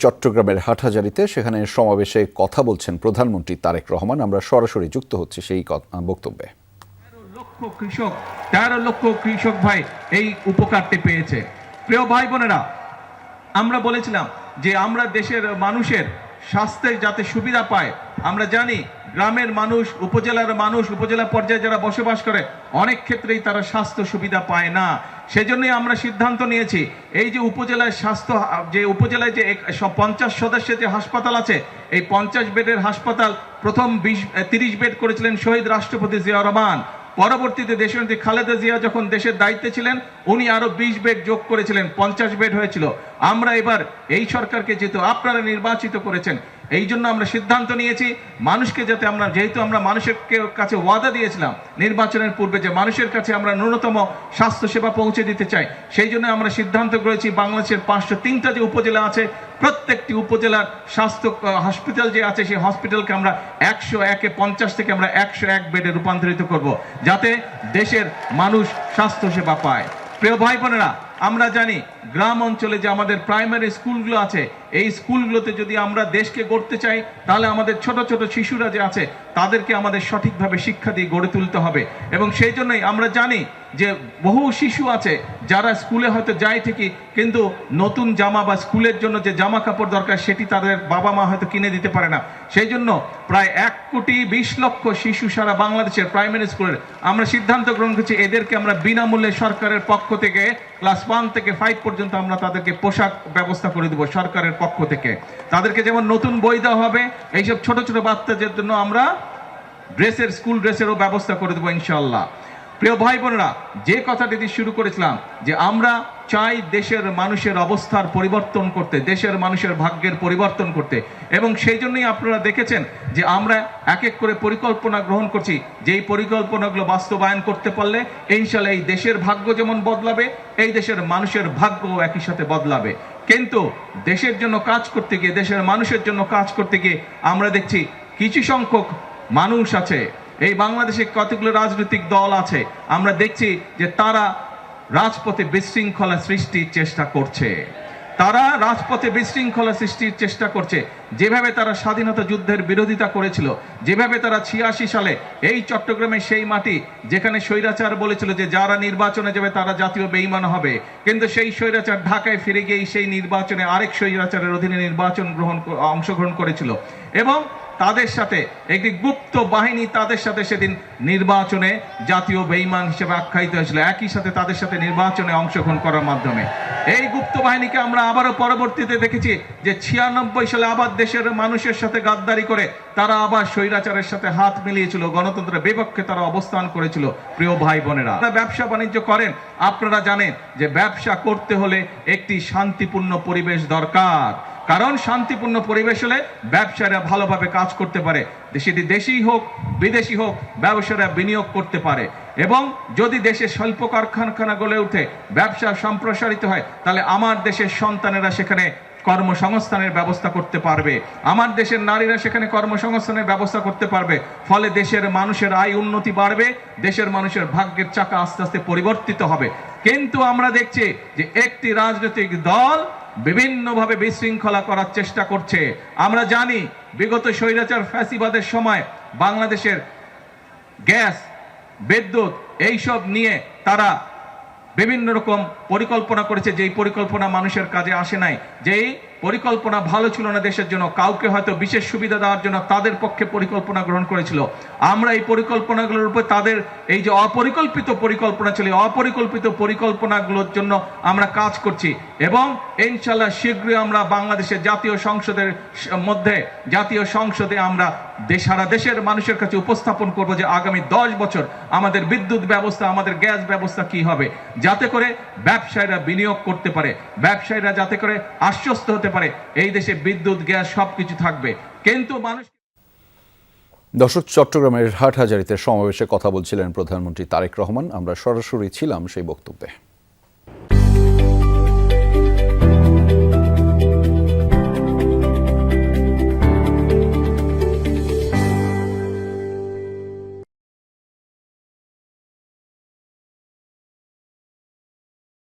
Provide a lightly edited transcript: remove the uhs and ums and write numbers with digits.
চট্টগ্রামের হাটহাজারীতে সেখানে সমাবেশে কথা বলছেন প্রধানমন্ত্রী তারেক রহমান। আমরা সরাসরি যুক্ত হচ্ছি সেই বক্তব্যে। 13 লক্ষ কৃষক ভাই এই উপকারটি পেয়েছে। প্রিয় ভাই বোনেরা, আমরা বলেছিলাম যে আমরা দেশের মানুষের স্বাস্থ্যের যাতে সুবিধা পায়। আমরা জানি গ্রামের মানুষ, উপজেলার মানুষ, উপজেলা পর্যায়ে যারা বসবাস করে অনেক ক্ষেত্রেই তারা স্বাস্থ্য সুবিধা পায় না। সেজন্যই আমরা সিদ্ধান্ত নিয়েছি এই যে উপজেলায় উপজেলায় যে 50 সদস্যের যে হাসপাতাল আছে, এই 50 বেডের হাসপাতাল প্রথম 30 বেড করেছিলেন শহীদ রাষ্ট্রপতি জিয়া রহমান। পরবর্তীতে দেশনেত্রী খালেদা জিয়া যখন দেশের দায়িত্বে ছিলেন উনি আরো 20 বেড যোগ করেছিলেন, 50 বেড হয়েছিল। আমরা এবার এই সরকারকে যেহেতু আপনারা নির্বাচিত করেছেন, এই জন্য আমরা সিদ্ধান্ত নিয়েছি মানুষকে যাতে যেহেতু আমরা মানুষের কাছে ওয়াদা দিয়েছিলাম নির্বাচনের পূর্বে যে মানুষের কাছে আমরা ন্যূনতম স্বাস্থ্যসেবা পৌঁছে দিতে চাই, সেই জন্য আমরা সিদ্ধান্ত করেছি বাংলাদেশের 503টা যে উপজেলা আছে প্রত্যেকটি উপজেলার স্বাস্থ্য হসপিটাল যে আছে সেই হসপিটালকে আমরা 101 থেকে আমরা 101 বেডে রূপান্তরিত করব, যাতে দেশের মানুষ স্বাস্থ্যসেবা পায়। প্রিয় ভাই বোনেরা, আমরা জানি গ্রাম অঞ্চলে যে আমাদের প্রাইমারি স্কুলগুলো আছে, এই স্কুলগুলোতে যদি আমরা দেশকে গড়তে চাই তাহলে আমাদের ছোট ছোট শিশুরা যে আছে তাদেরকে আমাদের সঠিকভাবে শিক্ষা দিয়ে গড়ে তুলতে হবে। এবং সেই জন্যই আমরা জানি যে বহু শিশু আছে যারা স্কুলে হয়তো যায় ঠিকই, কিন্তু নতুন জামা বা স্কুলের জন্য যে জামা কাপড় দরকার সেটি তাদের বাবা মা হয়তো কিনে দিতে পারে না। সেই জন্য প্রায় 1,20,00,000 শিশু সারা বাংলাদেশের প্রাইমারি স্কুলের আমরা সিদ্ধান্ত গ্রহণ করছি এদেরকে আমরা বিনামূল্যে সরকারের পক্ষ থেকে ক্লাস 1 থেকে 5 পর্যন্ত আমরা তাদেরকে পোশাক ব্যবস্থা করে দেবো সরকারের পক্ষ থেকে। তাদেরকে যেমন নতুন বই দেওয়া হবে, এইসব ছোট ছোট বাচ্চাদের জন্য আমরা স্কুল ড্রেসেরও ব্যবস্থা করে দেবো ইনশাআল্লাহ। প্রিয় ভাই বোনেরা, যে কথাটি দিয়ে শুরু করেছিলাম যে আমরা চাই দেশের মানুষের অবস্থার পরিবর্তন করতে, দেশের মানুষের ভাগ্যের পরিবর্তন করতে, এবং সেই জন্যই আপনারা দেখেছেন যে আমরা এক এক করে পরিকল্পনা গ্রহণ করছি। যেই পরিকল্পনাগুলো বাস্তবায়ন করতে পারলে ইনশাআল্লাহ এই দেশের ভাগ্য যেমন বদলাবে, এই দেশের মানুষের ভাগ্যও একই সাথে বদলাবে। কিন্তু দেশের জন্য কাজ করতে গিয়ে, দেশের মানুষের জন্য কাজ করতে গিয়ে আমরা দেখছি কিছু সংখ্যক মানুষ আছে, এই বাংলাদেশে কতগুলো রাজনৈতিক দল আছে, আমরা দেখছি যে তারা রাজপথে বিশৃঙ্খলা সৃষ্টির চেষ্টা করছে। তারা রাজপথে বিশৃঙ্খলা সৃষ্টির চেষ্টা করছে। যেভাবে তারা স্বাধীনতা যুদ্ধের বিরোধিতা করেছিল, যেভাবে তারা 86 সালে এই চট্টগ্রামে সেই মাটি যেখানে স্বৈরাচার বলেছিল যে যারা নির্বাচনে যাবে তারা জাতীয় বেঈমান হবে, কিন্তু সেই স্বৈরাচার ঢাকায় ফিরে গিয়ে সেই নির্বাচনে আরেক স্বৈরাচারের অধীনে অংশগ্রহণ করেছিল, এবং তাদের সাথে একটি গুপ্ত বাহিনী তাদের সাথে সেদিন নির্বাচনে জাতীয় বেঈমান হিসেবে আখ্যায়িত হয়েছিল, একই সাথে তাদের সাথে নির্বাচনে অংশগ্রহণ করার মাধ্যমে। এই গুপ্ত বাহিনীকে আমরা আবারও পরবর্তীতে দেখেছি যে 96 সালে আবার দেশের মানুষের সাথে গাদ্দারি করে তারা আবার স্বৈরাচারের সাথে হাত মিলিয়েছিল, গণতন্ত্রের বিপক্ষে তারা অবস্থান করেছিল। প্রিয় ভাই বোনেরা, ব্যবসা বাণিজ্য করেন, আপনারা জানেন যে ব্যবসা করতে হলে একটি শান্তিপূর্ণ পরিবেশ দরকার, কারণ শান্তিপূর্ণ পরিবেশ হলে ব্যবসায়ীরা ভালোভাবে কাজ করতে পারে, সেটি দেশি হোক বিদেশি হোক, ব্যবসায়ীরা বিনিয়োগ করতে পারে। এবং যদি দেশে শিল্প কারখানা গড়ে ওঠে, ব্যবসা সম্প্রসারিত হয়, তাহলে আমার দেশের সন্তানেরা সেখানে কর্মসংস্থানের ব্যবস্থা করতে পারবে, আমার দেশের নারীরা সেখানে কর্মসংস্থানের ব্যবস্থা করতে পারবে। ফলে দেশের মানুষের আয় উন্নতি বাড়বে, দেশের মানুষের ভাগ্যের চাকা আস্তে আস্তে পরিবর্তিত হবে। কিন্তু আমরা দেখছি যে একটি রাজনৈতিক দল বিভিন্নভাবে বিশৃঙ্খলা করার চেষ্টা করছে। আমরা জানি বিগত স্বৈরাচার ফ্যাসিবাদের সময় বাংলাদেশের গ্যাস, বিদ্যুৎ এইসব নিয়ে তারা বিভিন্ন রকম পরিকল্পনা করেছে, যেই পরিকল্পনা মানুষের কাজে আসে নাই, যেই পরিকল্পনা ভালো ছিল না দেশের জন্য, কাউকে হয়তো বিশেষ সুবিধা দেওয়ার জন্য তাদের পক্ষে পরিকল্পনা গ্রহণ করেছিল। আমরা এই পরিকল্পনাগুলোর উপর তাদের এই যে অপরিকল্পিত পরিকল্পনা ছিল, অপরিকল্পিত পরিকল্পনাগুলোর জন্য আমরা কাজ করছি, এবং ইনশাআল্লাহ শীঘ্রই আমরা বাংলাদেশের জাতীয় সংসদে আমরা সারা দেশের মানুষের কাছে উপস্থাপন করব যে আগামী 10 বছর আমাদের বিদ্যুৎ ব্যবস্থা, আমাদের গ্যাস ব্যবস্থা কি হবে, যাতে করে ব্যবসায়ীরা বিনিয়োগ করতে পারে, ব্যবসায়ীরা যাতে করে আশ্বস্ত হতে পারে এই দেশে বিদ্যুৎ গ্যাস সবকিছু থাকবে। কিন্তু মানুষ দর্শক, চট্টগ্রামের হাটহাজারীতে সমাবেশে কথা বলছিলেন প্রধানমন্ত্রী তারেক রহমান। আমরা সরাসরি ছিলাম সেই বক্তব্যে।